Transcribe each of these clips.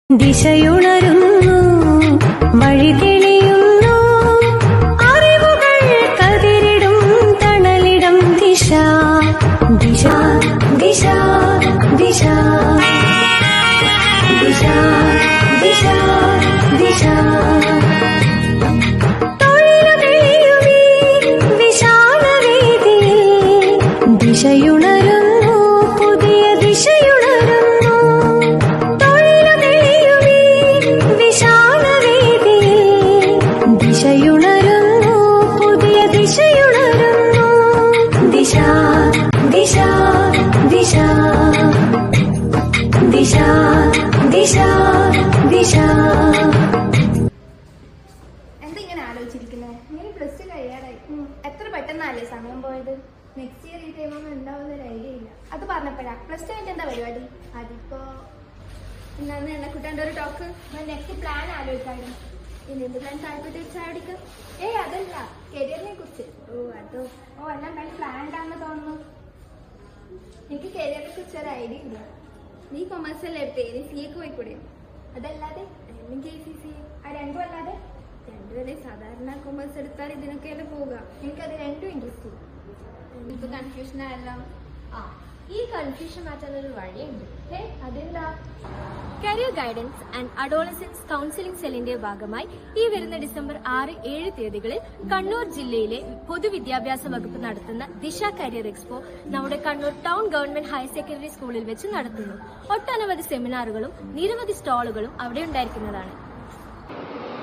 ദിശയുണരുന്നു, വഴി തെളിയുന്നു, അറിവുകൾ കതിരിടും തണലിടം ദിശ. ദിശ ദിശ ദിശ ദിശ ദിശ ദിശ. തൊഴിലുതെളിയുമീ വിശാലവേദിയിൽ ദിശയുണരുന്നു, പുതിയ ദിശയുണരുന്നു. തൊഴിലുതെളിയുമീ വിശാലവേദിയിൽ ദിശയുണരുന്നു, പുതിയ ദിശയുണരുന്നു. ദിശ ദിശ ദിശ ദിശ ദിശ ദിശ. എന്തിങ്ങനെ ആലോചിച്ചിരിക്കുന്നത്? നീ പ്ലസ് ടു കഴിയാറായി. എത്ര പെട്ടെന്നല്ലേ സമയം പോയത്. നെക്സ്റ്റ് ഇയർ ഈ ടൈമൊന്നും ഉണ്ടാവുന്ന ഒരു ഐഡിയ ഇല്ല. അത് പറഞ്ഞപ്പോഴാ പ്ലസ് ടു കഴിഞ്ഞ എന്താ പരിപാടി? അതിപ്പോ ഇന്നാന്ന് എന്നെ കുട്ടാൻ്റെ ഒരു ടോക്ക് നെക്സ്റ്റ് പ്ലാൻ ആലോചിക്കായിരുന്നു. ഇനി എന്ത് പ്ലാൻ താല്പര്യം ചാടിക്കും? അതല്ല, കരിയറിനെ കുറിച്ച്. അതോ എല്ലാം നല്ല പ്ലാൻഡ് ആണെന്ന് തോന്നുന്നു. എനിക്ക് കരിയറിനെ കുറിച്ച് ഒരു ഐഡിയ ഇല്ല. നീ കൊമേഴ്സ് അല്ലേ എടുത്തേ? നീ സി എക്ക് പോയിക്കൂടെ? അതല്ലാതെ അല്ലെങ്കിൽ KCC ആ രണ്ടും അല്ലാതെ രണ്ടുപേരെ സാധാരണ കൊമേഴ്സ് എടുത്താൽ ഇതിനൊക്കെയല്ലേ പോവുക. എനിക്കത് രണ്ടും ഇൻട്രസ്റ്റ്. ഇപ്പൊ കൺഫ്യൂഷൻ ആയല്ലോ. ഈ കൺഫ്യൂഷൻ മാറ്റാനൊരു വഴിയുണ്ട്. അതെന്താ? Career guidance and adolescence counselling സെല്ലിന്റെ ഭാഗമായി ഈ വരുന്ന ഡിസംബർ 6, 7 തീയതികളിൽ കണ്ണൂർ ജില്ലയിലെ പൊതുവിദ്യാഭ്യാസ വകുപ്പ് നടത്തുന്ന ദിശ കരിയർ എക്സ്പോ നമ്മുടെ Kannur town government higher secondary സ്കൂളിൽ വെച്ച് നടത്തുന്നു. ഒട്ടനവധി സെമിനാറുകളും നിരവധി സ്റ്റാളുകളും അവിടെ ഉണ്ടായിരിക്കുന്നതാണ്.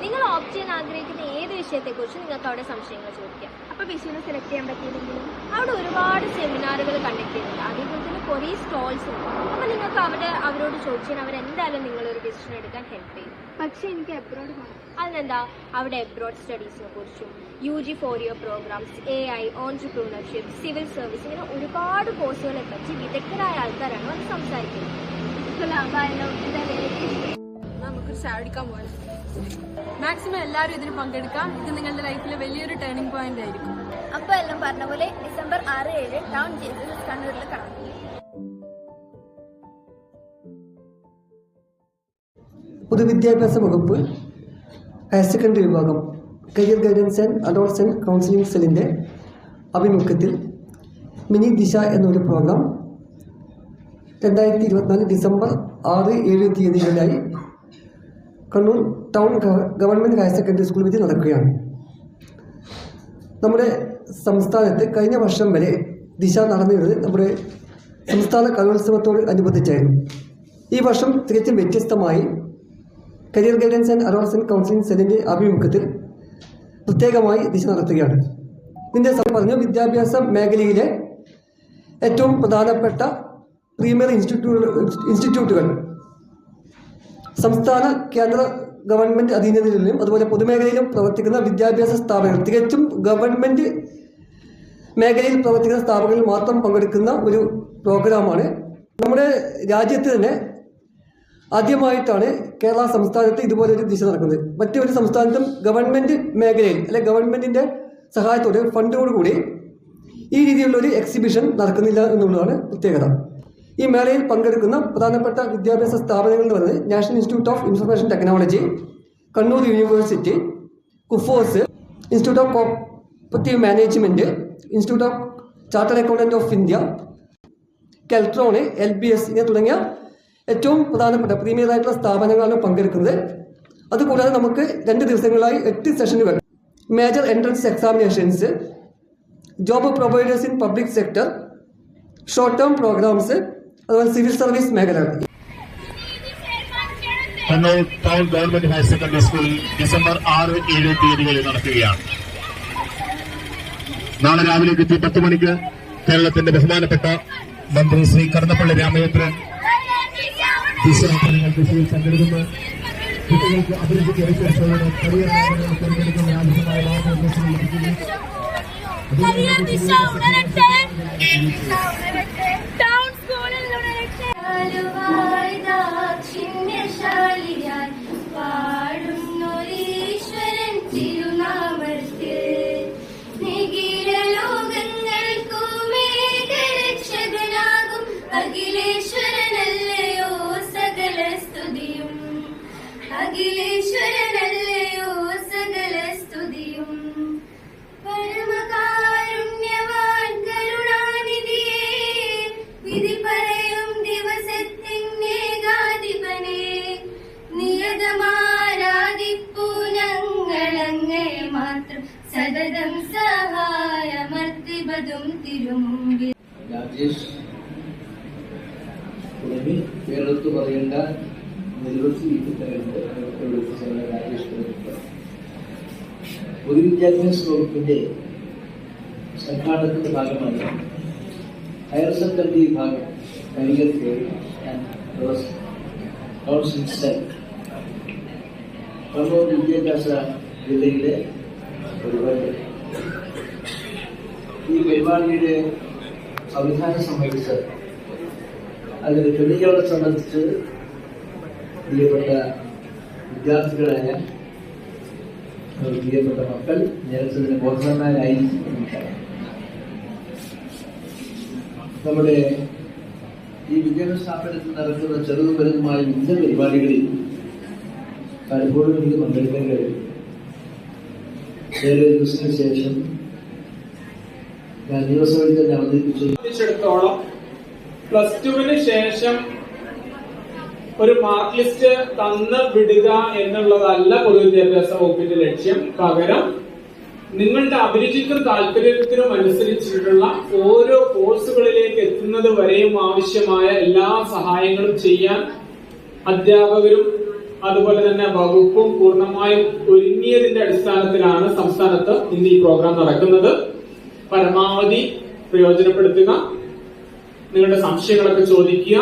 നിങ്ങൾ ഓപ്റ്റ് ചെയ്യാൻ ആഗ്രഹിക്കുന്ന ഏത് വിഷയത്തെക്കുറിച്ച് നിങ്ങൾക്ക് അവിടെ സംശയങ്ങൾ ചോദിക്കാം. അപ്പൊ വിഷയം സെലക്ട് ചെയ്യാൻ പറ്റിയില്ലെങ്കിലും അവിടെ ഒരുപാട് സെമിനാറുകൾ കണ്ടക്ട് ചെയ്യുന്നുണ്ട്. അതേപോലെ തന്നെ കുറേ സ്റ്റോൾസ് ഉണ്ട്. അപ്പൊ നിങ്ങൾക്ക് അവരോട് ചോദിച്ചാൽ അവരെന്തായാലും നിങ്ങളൊരു ഡിസിഷൻ എടുക്കാൻ ഹെൽപ്പ് ചെയ്യും. പക്ഷെ എനിക്ക് അബ്രോഡ് പോകണം. അതിനെന്താ, അവിടെ അബ്രോഡ് സ്റ്റഡീസിനെ കുറിച്ചും UG 4 year programs, AI, entrepreneurship, civil service, ഇങ്ങനെ ഒരുപാട് കോഴ്സുകളെ പറ്റി വിദഗ്ധരായ ആൾക്കാരാണ് അത് സംസാരിക്കുന്നത്. നമുക്ക് ചാടിക്കാൻ പോകാം. മാക്സിമം എല്ലാവരും ഇതിന് പങ്കെടുക്കാം. ഇത് നിങ്ങളുടെ ലൈഫിലെ വലിയൊരു ടേണിംഗ് പോയിന്റ് ആയിരിക്കും. അപ്പൊ എല്ലാം പറഞ്ഞ പോലെ ഡിസംബർ 6, 7 ടൗൺ JSS കണ്ണൂരിൽ കാണാം. പൊതുവിദ്യാഭ്യാസ വകുപ്പ് ഹയർ സെക്കൻഡറി വിഭാഗം career guidance and adolescence counselling സെല്ലിൻ്റെ ആഭിമുഖ്യത്തിൽ മിനി ദിശ എന്നൊരു പ്രോഗ്രാം 2024 ഡിസംബർ 6, 7 തീയതികളിലായി Kannur town government higher secondary school വെച്ച് നടക്കുകയാണ്. നമ്മുടെ സംസ്ഥാനത്ത് കഴിഞ്ഞ വർഷം വരെ ദിശ നടന്നിരുന്നത് നമ്മുടെ സംസ്ഥാന കലോത്സവത്തോട് അനുബന്ധിച്ചായിരുന്നു. ഈ വർഷം തികച്ചും വ്യത്യസ്തമായി career guidance and adolescence counselling സെല്ലിൻ്റെ ആഭിമുഖ്യത്തിൽ പ്രത്യേകമായി ദിശ നടത്തുകയാണ്. ഇതിൻ്റെ പറഞ്ഞു വിദ്യാഭ്യാസ മേഖലയിലെ ഏറ്റവും പ്രധാനപ്പെട്ട പ്രീമിയർ ഇൻസ്റ്റിറ്റ്യൂട്ടുകൾ സംസ്ഥാന കേന്ദ്ര ഗവൺമെൻറ് അധീനതയിലും അതുപോലെ പൊതുമേഖലയിലും പ്രവർത്തിക്കുന്ന വിദ്യാഭ്യാസ സ്ഥാപനങ്ങൾ, തികച്ചും ഗവൺമെൻറ് മേഖലയിൽ പ്രവർത്തിക്കുന്ന സ്ഥാപനങ്ങളിൽ മാത്രം പങ്കെടുക്കുന്ന ഒരു പ്രോഗ്രാമാണ്. നമ്മുടെ രാജ്യത്ത് തന്നെ ആദ്യമായിട്ടാണ് കേരള സംസ്ഥാനത്ത് ഇതുപോലൊരു ദിശ നടക്കുന്നത്. മറ്റൊരു സംസ്ഥാനത്തും ഗവൺമെൻറ് മേഖലയിൽ അല്ലെങ്കിൽ ഗവൺമെൻറ്റിൻ്റെ സഹായത്തോടെ ഫണ്ടോടുകൂടി ഈ രീതിയിലുള്ളൊരു എക്സിബിഷൻ നടക്കുന്നില്ല എന്നുള്ളതാണ് പ്രത്യേകത. ഈ മേളയിൽ പങ്കെടുക്കുന്ന പ്രധാനപ്പെട്ട വിദ്യാഭ്യാസ സ്ഥാപനങ്ങൾ എന്ന് പറയുന്നത് national institute of information technology, Kannur university, KUFOS, institute of cooperative management, institute of chartered accountant of India, Keltron, LBS ഇങ്ങനെ തുടങ്ങിയ ഏറ്റവും പ്രധാനപ്പെട്ട പ്രീമിയറായിട്ടുള്ള സ്ഥാപനങ്ങളാണ് പങ്കെടുക്കുന്നത്. അതുകൂടാതെ നമുക്ക് 2 ദിവസങ്ങളായി 8 സെഷനുകൾ, major entrance examinations, job providers in public sector, short term programmes, അതുപോലെ സിവിൽ സർവീസ് മേഖല. Kannur town government higher secondary സ്കൂളിൽ ഡിസംബർ 6, 7 തീയതികളിൽ നടക്കുകയാണ്. നാളെ രാവിലെ 10 മണിക്ക് കേരളത്തിന്റെ ബഹുമാനപ്പെട്ട മന്ത്രി ശ്രീ കടന്നപ്പള്ളി രാമചന്ദ്രൻ ദിശയിൽ പങ്കെടുക്കുന്ന കുട്ടികൾക്ക് അഭിവൃദ്ധിക്ക് ഏർപ്പെടുത്തുന്ന കരിയർ മേഖലയിൽ തിരഞ്ഞെടുക്കുന്ന ആവശ്യമായ മാർഗനിർദ്ദേശങ്ങൾ ലഭിക്കുന്നു. അഖിലേശ്വരനല്ലയോ സകല സ്തുതിയും ഇനി കേരളത്തിൽ പറയേണ്ട നിരവധി വിദ്യാർത്ഥികളുണ്ട്. പൊതുവിദ്യാഭ്യാസ വകുപ്പിന്റെ സംഘാടനത്തിന്റെ ഭാഗമായി ഹയർ സെക്കൻഡറി വിഭാഗം കരിയർ കൗൺസിലിംഗ് സെൽ കണ്ണൂർ വിദ്യാഭ്യാസ ജില്ലയിലെ പരിപാടി. ഈ പരിപാടിയുടെ സംവിധാനം സംബന്ധിച്ച് അതിന്റെ ക്രമീകരണം സംബന്ധിച്ച് പ്രിയപ്പെട്ട വിദ്യാർത്ഥികളായ പ്രിയപ്പെട്ട മക്കൾ നേരത്തെ തന്നെ ബോധവാന്മാരായിരിക്കും. നമ്മുടെ ഈ വിദ്യാഭ്യാസ സ്ഥാപനത്തിൽ നടക്കുന്ന ചെറുതും വലുതുമായ വിവിധ പരിപാടികളിൽ പലപ്പോഴും എനിക്ക് പങ്കെടുക്കാൻ കഴിയും. ഏഴ് ദിവസത്തിന് ശേഷം ഞാൻ നിയമസഭയിൽ തന്നെ അവതരിപ്പിച്ചിടത്തോളം +2 ശേഷം ഒരു മാർക്ക് ലിസ്റ്റ് തന്ന് വിടുക എന്നുള്ളതല്ല പൊതുവിദ്യാഭ്യാസ വകുപ്പിന്റെ ലക്ഷ്യം. പകരം നിങ്ങളുടെ അഭിരുചിക്കും താല്പര്യത്തിനും അനുസരിച്ചിട്ടുള്ള ഓരോ കോഴ്സുകളിലേക്ക് എത്തുന്നത് വരെയും ആവശ്യമായ എല്ലാ സഹായങ്ങളും ചെയ്യാൻ അധ്യാപകരും അതുപോലെ തന്നെ വകുപ്പും പൂർണ്ണമായും ഒരുങ്ങിയതിന്റെ അടിസ്ഥാനത്തിലാണ് സംസ്ഥാനത്ത് ഇന്ന് ഈ പ്രോഗ്രാം നടക്കുന്നത്. പരമാവധി പ്രയോജനപ്പെടുത്തുക, നിങ്ങളുടെ സംശയങ്ങളൊക്കെ ചോദിക്കുക.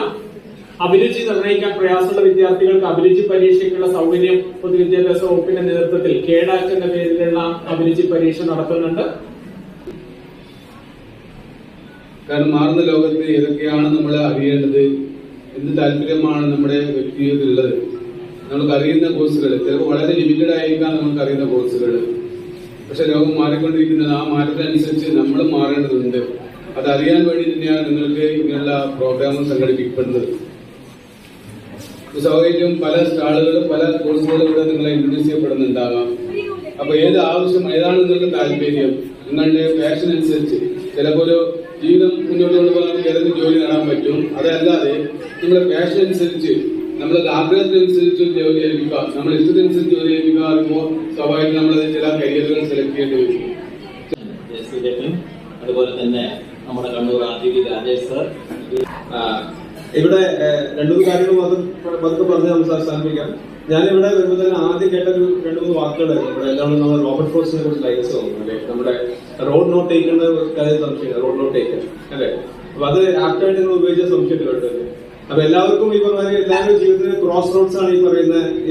അഭിരുചി നിർണ്ണയിക്കാൻ പ്രയാസമുള്ള വിദ്യാർത്ഥികൾക്ക് അഭിരുചി പരീക്ഷയ്ക്കുള്ള സൗകര്യം പൊതുവിദ്യാഭ്യാസ വകുപ്പിന്റെ നേതൃത്വത്തിൽ കേഡാക് എന്ന പേരിലുള്ള അഭിരുചി പരീക്ഷ നടത്തുന്നുണ്ട്. കാരണം മാറുന്ന ലോകത്ത് ഏതൊക്കെയാണ് നമ്മൾ അറിയേണ്ടത്, എന്ത് താല്പര്യമാണ് നമ്മുടെ വ്യക്തികൾക്കുള്ളത്, നമുക്ക് അറിയുന്ന കോഴ്സുകൾ ചിലപ്പോൾ വളരെ ലിമിറ്റഡ് ആയിരിക്കാം നമുക്ക് അറിയുന്ന കോഴ്സുകൾ. പക്ഷെ ലോകം മാറിക്കൊണ്ടിരിക്കുന്നത് ആ മാറ്റത്തിനനുസരിച്ച് നമ്മൾ മാറേണ്ടതുണ്ട്. അതറിയാൻ വേണ്ടി തന്നെയാണ് നിങ്ങൾക്ക് ഇങ്ങനെയുള്ള പ്രോഗ്രാമുകൾ സംഘടിപ്പിക്കപ്പെടുന്നത്. സ്വാഭാവികം പല സ്റ്റാളുകളും പല കോഴ്സുകളും ഇവിടെ നിങ്ങളെ ഇൻട്രൊഡ്യൂസ് ചെയ്യപ്പെടുന്നുണ്ടാകാം. അപ്പൊ ഏത് ആവശ്യം, ഏതാണ് നിങ്ങൾക്ക് താല്പര്യം, നിങ്ങളുടെ പാഷൻ അനുസരിച്ച് ചിലപ്പോൾ ജീവിതം മുന്നോട്ട് കൊണ്ടുപോകാൻ നമുക്ക് ഏതെങ്കിലും ജോലി നേടാൻ പറ്റും. അതല്ലാതെ നിങ്ങളുടെ പാഷൻ അനുസരിച്ച് നമ്മളെ ആഗ്രഹത്തിനനുസരിച്ച് ജോലി ഏൽപ്പിക്കുക, നമ്മുടെ ഇഷ്ടത്തിനനുസരിച്ച് ജോലി ഏൽപ്പിക്കുക പറയുമ്പോൾ സ്വാഭാവികം നമ്മൾ ചില കരിയറുകൾ സെലക്ട് ചെയ്യേണ്ടി വരും. അതുപോലെ തന്നെ നമ്മുടെ കണ്ണൂർ ആദ്യ രാജേഷ് സർ. ഇവിടെ രണ്ടു കാര്യങ്ങൾ പതുക്കെ പറഞ്ഞ് നമുക്ക് അവസാനിപ്പിക്കാം. ഞാനിവിടെ വരുമ്പോൾ തന്നെ ആദ്യം കേട്ട ഒരു 2-3 വാക്കുകളായിരുന്നു. ഇവിടെ എല്ലാവരും നമ്മൾ റോബർട്ട് ഫോർസിനെ കുറിച്ച് ലൈൻസ് തോന്നുന്നു അല്ലെ, നമ്മുടെ റോഡ് നോട്ട് ടേക്കുന്ന കാര്യം സംശയം, റോഡ് നോട്ട് ടേക്കൻ അല്ലെ. അപ്പൊ അത് ആപ്റ്റായിട്ട് നിങ്ങൾ ഉപയോഗിച്ച സംശയത്തിൽ കേട്ടത്. അപ്പൊ എല്ലാവർക്കും ഈ പറഞ്ഞ എല്ലാവരും ജീവിതത്തിന് ക്രോസ് റോഡ്സ് ആണ് ഈ പറഞ്ഞ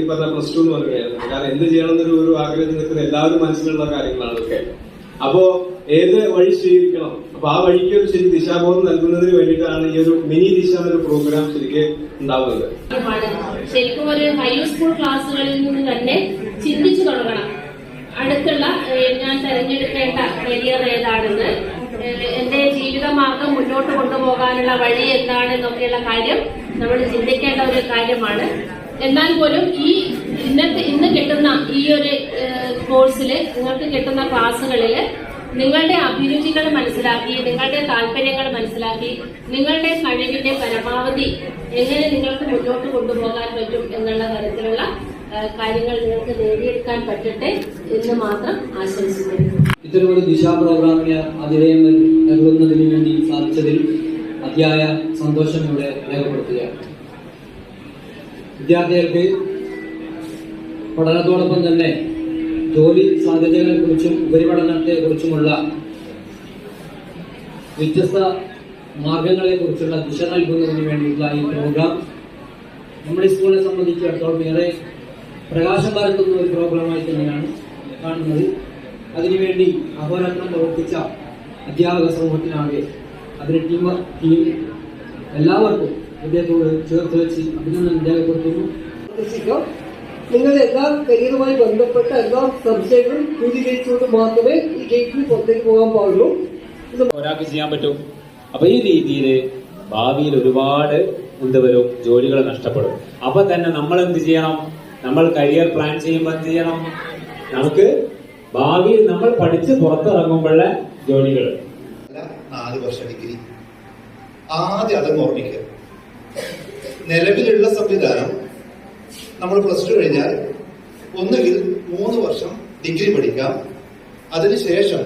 +2 എന്ന് പറയുന്നത്. കാരണം എന്ത് ചെയ്യണം എന്നൊരു ആഗ്രഹത്തിൽ നിൽക്കുന്ന എല്ലാവരും മനസ്സിലുള്ള കാര്യങ്ങളാണ് ഇതൊക്കെ. അപ്പോ ഏത് വഴി സ്വീകരിക്കണം, അപ്പൊ ആ വഴിക്ക് ഒരു ശരി ദിശാബോധം നൽകുന്നതിന് വേണ്ടിയിട്ടാണ് ഈ ഒരു മിനി ദിശ എന്നൊരു പ്രോഗ്രാം ശരിക്കും ഉണ്ടാവുന്നത്. ശരിക്കും ഒരു ഹൈയർ സ്കൂൾ ക്ലാസ്സുകളിൽ നിന്ന് തന്നെ ചിന്തിച്ചു തുടങ്ങണം. അടുത്തുള്ള ഞാൻ തെരഞ്ഞെടുക്കേണ്ട കരിയർ ഏതാണെന്ന്, എന്റെ ജീവിതമാർഗം മുന്നോട്ട് കൊണ്ടുപോകാനുള്ള വഴി എന്താണെന്നൊക്കെയുള്ള കാര്യം നമ്മൾ ചിന്തിക്കേണ്ട ഒരു കാര്യമാണ്. എന്നാൽ പോലും ഇന്ന് കിട്ടുന്ന ഈ ഒരു കോഴ്സില് നിങ്ങൾക്ക് കിട്ടുന്ന ക്ലാസ്സുകളിൽ നിങ്ങളുടെ അഭിരുചികൾ മനസ്സിലാക്കി, നിങ്ങളുടെ താല്പര്യങ്ങൾ മനസ്സിലാക്കി, നിങ്ങളുടെ കഴിവിന്റെ പരമാവധി എങ്ങനെ നിങ്ങൾക്ക് മുന്നോട്ട് കൊണ്ടുപോകാൻ പറ്റും എന്നുള്ള തരത്തിലുള്ള കാര്യങ്ങൾ നിങ്ങൾക്ക് നേടിയെടുക്കാൻ പറ്റട്ടെ എന്ന് മാത്രം ആശംസിക്കുന്നു. ഇത്തരമൊരു ദിശാ പ്രോഗ്രാമിന് അതിഥേയം നൽകുന്നതിന് വേണ്ടി സാധിച്ചതിൽ അതിയായ സന്തോഷം ഇവിടെ രേഖപ്പെടുത്തുകയാണ്. വിദ്യാർത്ഥികൾക്ക് പഠനത്തോടൊപ്പം തന്നെ ജോലി സാധ്യതകളെക്കുറിച്ചും ഉപരിപഠനത്തെക്കുറിച്ചുമുള്ള വ്യത്യസ്ത മാർഗങ്ങളെക്കുറിച്ചുള്ള ദിശ നൽകുന്നതിന് വേണ്ടിയിട്ടുള്ള ഈ പ്രോഗ്രാം നമ്മുടെ സ്കൂളിനെ സംബന്ധിച്ചിടത്തോളം ഏറെ പ്രകാശം പരത്തുന്ന ഒരു പ്രോഗ്രാമായി തന്നെയാണ് കാണുന്നത്. അതിനുവേണ്ടി അഹോരാത്രം പ്രവർത്തിച്ച അധ്യാപക സമൂഹത്തിനാകെ അതിന് ടീം എല്ലാവർക്കും ഹൃദയത്തോട് ചേർത്ത് വെച്ച് അഭിനന്ദനം രേഖപ്പെടുത്തുന്നു. നിങ്ങളുടെ എല്ലാ കരിയറുമായി ബന്ധപ്പെട്ട എല്ലാ സംശയങ്ങളും ദൂരീകരിച്ചുകൊണ്ട് മാത്രമേ ഈ ഗേറ്റിൽ പുറത്തേക്ക് പോകാൻ പാടുള്ളൂ. ഒരാൾക്ക് ചെയ്യാൻ പറ്റും. അപ്പൊ ഈ രീതിയിൽ ഭാവിയിൽ ഒരുപാട് വരും ജോലികൾ നഷ്ടപ്പെടും. അപ്പൊ തന്നെ നമ്മൾ എന്ത് ചെയ്യണം? നമ്മൾ കരിയർ പ്ലാൻ ചെയ്യുമ്പോൾ എന്ത് ചെയ്യണം? നമുക്ക് ഭാവിയിൽ നമ്മൾ പഠിച്ച് പുറത്തിറങ്ങുമ്പോഴുള്ള ജോലികൾ 4 വർഷ ഡിഗ്രി ആദ്യം അതങ്ങ് ഓർമ്മിക്കുക. നിലവിലുള്ള സംവിധാനം നമ്മൾ +2 കഴിഞ്ഞാൽ ഒന്നുകിൽ 3 വർഷം ഡിഗ്രി പഠിക്കാം, അതിനുശേഷം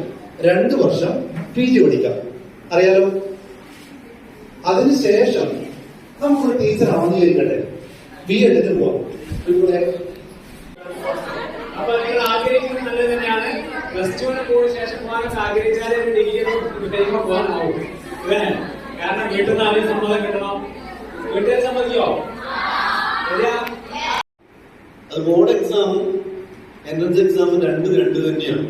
2 വർഷം PG പഠിക്കാം, അറിയാലോ. അതിനുശേഷം നമുക്കൊരു ടീച്ചർ ആണെന്ന് ചോദിക്കട്ടെ, B.Ed പോവാം. ഇവിടെ അപ്പൊ നിങ്ങൾ ആഗ്രഹിക്കുന്നത് നല്ലത് തന്നെയാണ്. +2 പോയ ശേഷം പോകാൻ ആഗ്രഹിച്ചാലേ ഒരു ഡിഗ്രി കഴിയുമ്പോൾ പോകാനാവും. ഇവന് കാരണം വീട്ടിൽ നിന്ന് ആദ്യം സമ്മതം കിട്ടണം. വീട്ടുകാർ സമ്മതിക്കോ? അത് ബോർഡ് എക്സാമും എൻട്രൻസ് എക്സാമും രണ്ട് തന്നെയാണ്.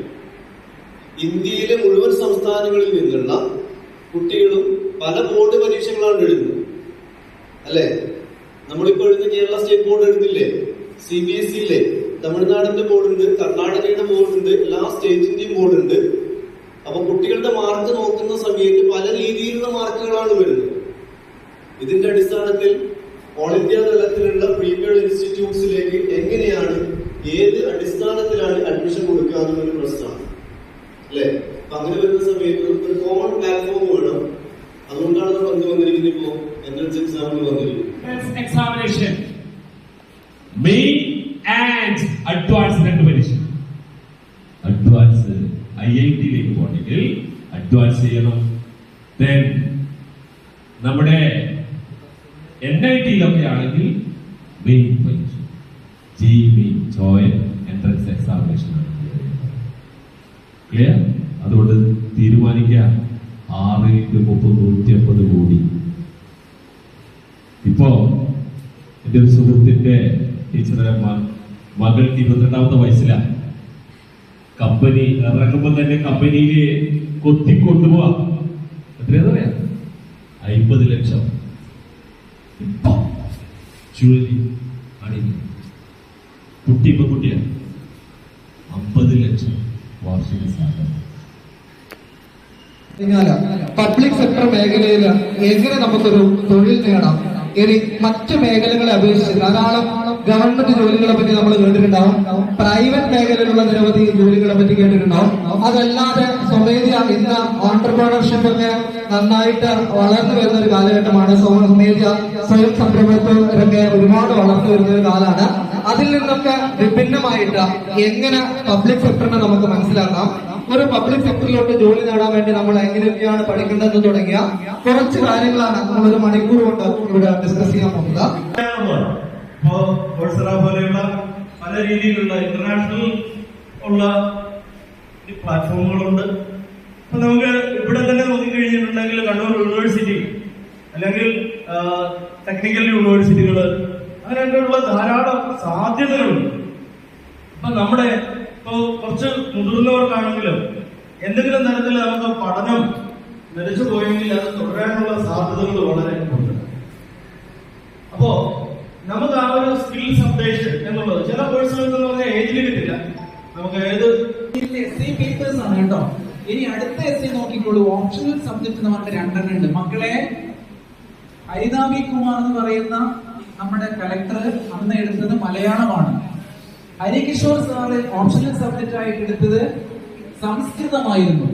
ഇന്ത്യയിലെ മുഴുവൻ സംസ്ഥാനങ്ങളിൽ നിന്നുള്ള കുട്ടികളും പല ബോർഡ് പരീക്ഷകളാണ് എഴുതുന്നത്, അല്ലെ? നമ്മളിപ്പോ എഴുതുന്ന കേരള സ്റ്റേറ്റ് ബോർഡ് എഴുതില്ലേ, CBSE ഇല്ലേ, തമിഴ്നാടിന്റെ ബോർഡുണ്ട്, കർണാടകയുടെ ബോർഡുണ്ട്, എല്ലാ സ്റ്റേറ്റിന്റെയും ബോർഡുണ്ട്. അപ്പൊ കുട്ടികളുടെ മാർക്ക് നോക്കുന്ന സമയത്ത് പല രീതിയിലുള്ള മാർക്കുകളാണ് വരുന്നത്. ഇതിന്റെ അടിസ്ഥാനത്തിൽ ഓൾ ഇന്ത്യ തലത്തിലുള്ള പ്രീമിയർ ഇൻസ്റ്റിറ്റ്യൂട്ട്സിലേക്ക് എങ്ങനെയാണ്, ഏത് അടിസ്ഥാനത്തിലാണ് അഡ്മിഷൻ കൊടുക്കുക എന്നുള്ളൊരു പ്രശ്നമാണ്, അല്ലെ? അപ്പൊ അങ്ങനെ വരുന്ന സമയത്ത് ഒരു കോമൺ പ്ലാറ്റ്ഫോം വേണം. അതുകൊണ്ടാണ് നമ്മൾ എന്ത് വന്നിരിക്കുന്നത്, ഇപ്പോ എൻട്രൻസ് എക്സാമിന് വന്നിരിക്കുന്നത്. എക്സാമിനേഷൻ മെയിൻ ആൻഡ് അഡ്വാൻസ് രണ്ട് പരീക്ഷ. അഡ്വാൻസ് IIT-യിലേക്ക് പോകണമെങ്കിൽ അഡ്വാൻസ് ചെയ്യണം. ദെൻ നമ്മുടെ NIT-യിലൊക്കെ ആണെങ്കിൽ മെയിൻ പരീക്ഷ, ജോയിന്റ് എൻട്രൻസ് എക്സാമിനേഷൻ ആണ്. ക്ലിയർ? അതുകൊണ്ട് തീരുമാനിക്കുക 6x30 കോടി. ഇപ്പോ എന്റെ ഒരു സുഹൃത്തിന്റെ ടീച്ചറെ മകൾക്ക് 22ാമത്തെ വയസ്സിലാണ്. കമ്പനി ഇറങ്ങുമ്പോ തന്നെ കമ്പനിയില് കൊത്തിക്കൊണ്ടുപോവാ. എത്രയാന്ന് പറയാ? 50 ലക്ഷം. ഇപ്പൊ ജോലി ഇപ്പൊ കുട്ടിയാണ് 50 ലക്ഷം വാർഷിക സാധനം. പബ്ലിക് സെക്ടർ മേഖലയിൽ എങ്ങനെ നമുക്കൊരു തൊഴിൽ നേടാം? ഇനി മറ്റു മേഖലകളെ അപേക്ഷിച്ച് ധാരാളം ഗവൺമെന്റ് ജോലികളെ പറ്റി നമ്മൾ കേട്ടിട്ടുണ്ടാവും, പ്രൈവറ്റ് മേഖലയിലുള്ള നിരവധി ജോലികളെ പറ്റി കേട്ടിട്ടുണ്ടാവും. അതല്ലാതെ സ്വമേധയാ ഇന്ന് ഓൺട്രപ്രണർഷിപ്പ് ഒക്കെ നന്നായിട്ട് വളർന്നു വരുന്ന ഒരു കാലഘട്ടമാണ്. സ്വമേധയാ സ്വയം സംരംഭത്വരൊക്കെ ഒരുപാട് വളർന്നു വരുന്ന ഒരു കാലമാണ്. അതിൽ നിന്നൊക്കെ വിഭിന്നമായിട്ട് എങ്ങനെ പബ്ലിക് സെക്ടറിനെ നമുക്ക് മനസ്സിലാക്കാം, ഒരു പബ്ലിക് സെക്ടറിലോട്ട് ജോലി നേടാൻ വേണ്ടി നമ്മൾ എങ്ങനെയൊക്കെയാണ് പഠിക്കേണ്ടതെന്ന് തുടങ്ങിയ കുറച്ച് കാര്യങ്ങളാണ് നമ്മളൊരു മണിക്കൂർ കൊണ്ട് ഇവിടെ ഡിസ്കസ് ചെയ്യാൻ പോകുക. ഇപ്പോ കോഴ്സറ പോലെയുള്ള പല രീതിയിലുള്ള ഇന്റർനാഷണൽ ഉള്ള പ്ലാറ്റ്ഫോമുകളുണ്ട്. അപ്പൊ നമുക്ക് ഇവിടെ തന്നെ നോക്കിക്കഴിഞ്ഞിട്ടുണ്ടെങ്കിൽ കണ്ണൂർ യൂണിവേഴ്സിറ്റി അല്ലെങ്കിൽ ടെക്നിക്കൽ യൂണിവേഴ്സിറ്റികള് അങ്ങനെയൊക്കെയുള്ള ധാരാളം സാധ്യതകളുണ്ട്. അപ്പൊ നമ്മുടെ ഇപ്പോ കുറച്ച് മുതിർന്നവർക്കാണെങ്കിലും എന്തെങ്കിലും തരത്തിൽ നമുക്ക് പഠനം നിലച്ചു പോയെങ്കിൽ അത് തുടരാനുള്ള സാധ്യതകൾ വളരെ ഉണ്ട്. അപ്പോ നമുക്ക് ആ ഒരു സ്കിൽസ് അപ്ഡേഷൻ എന്നുള്ളത് ചില കോഴ്സുകൾക്ക് എന്ന് പറഞ്ഞാൽ ഏജ് ലിമിറ്റ് ഇല്ല. നമുക്ക് ഏത് SC പേപ്പേഴ്സ് ആണ് കേട്ടോ. ഇനി അടുത്ത SC നോക്കിക്കോളൂ. ഓപ്ഷണൽ സബ്ജക്ട് നമുക്ക് 2 ഉണ്ട് മക്കളെ. ഹരിതാബി കുമാർ എന്ന് പറയുന്ന നമ്മുടെ കലക്ടർ അന്ന് എടുത്തത് മലയാളമാണ്. ഹരികിഷോർ സാറ് ഓപ്ഷണൽ സബ്ജക്റ്റ് ആയിട്ട് എടുത്തത് സംസ്കൃതമായിരുന്നു.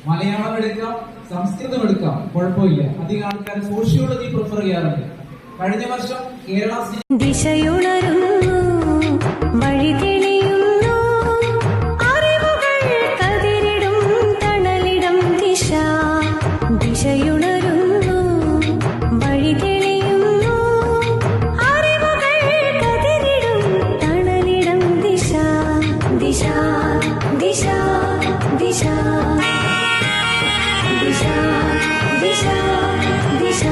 മലയാളം എടുക്കാം, സംസ്കൃതം എടുക്കാം, കുഴപ്പമില്ല. അധികം ആൾക്കാർ സോഷ്യോളജി പ്രിഫർ ചെയ്യാറുണ്ട്. കഴിഞ്ഞ വർഷം കേരള ദിശയുണരുന്നു, വഴി തെളിയുന്നു, അറിവുകൾ കതിരിടും തണലിടം ദിശ. ദിശയുണരുന്നു, വഴി തെളിയുന്നു, അറിവുകൾ കതിരിടും തണലിടം ദിശ. ദിശ ദിശ ദിശ ദിശ ദിശ ദിശ.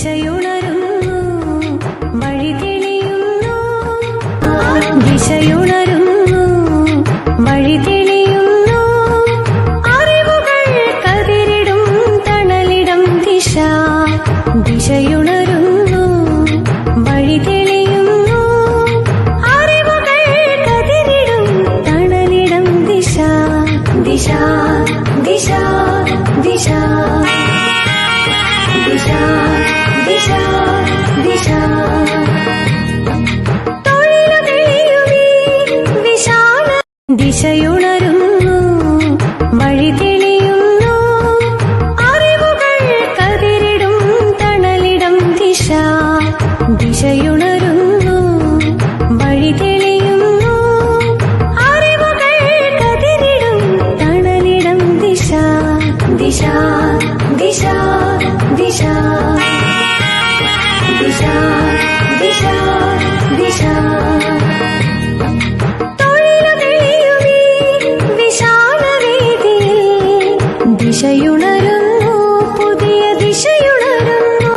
ദിശയുണരുന്നു വഴി തെളിയുന്നു ദിശയുണരുന്നു വഴി തെളിയുന്നു അറിവുകൾ കതിരിടും തണലിടം ദിശ ദിശയുണരുന്നു വഴി തെളിയുന്നു അറിവുകൾ കതിരിടും തണലിടം ദിശ ദിശ ദിശ ദിശ ദിശ ദിശ ദിശ തൊഴിലുകളിയുമീ വിശാല ദിശയുണരുന്നു വഴി തെളിയുന്നു അറിവുകൾ കതിരിടും തണലിടം ദിശ ദിശയുണരുന്നു വഴി തെളിയുന്നു അറിവുകൾ കതിരിടും തണലിടം ദിശ ദിശ ദിശ ദിശ ദിശ ദിശ ദിശ തൊഴിലുകളിയുമീ വിശാലവേദിയിൽ ദിശയുണ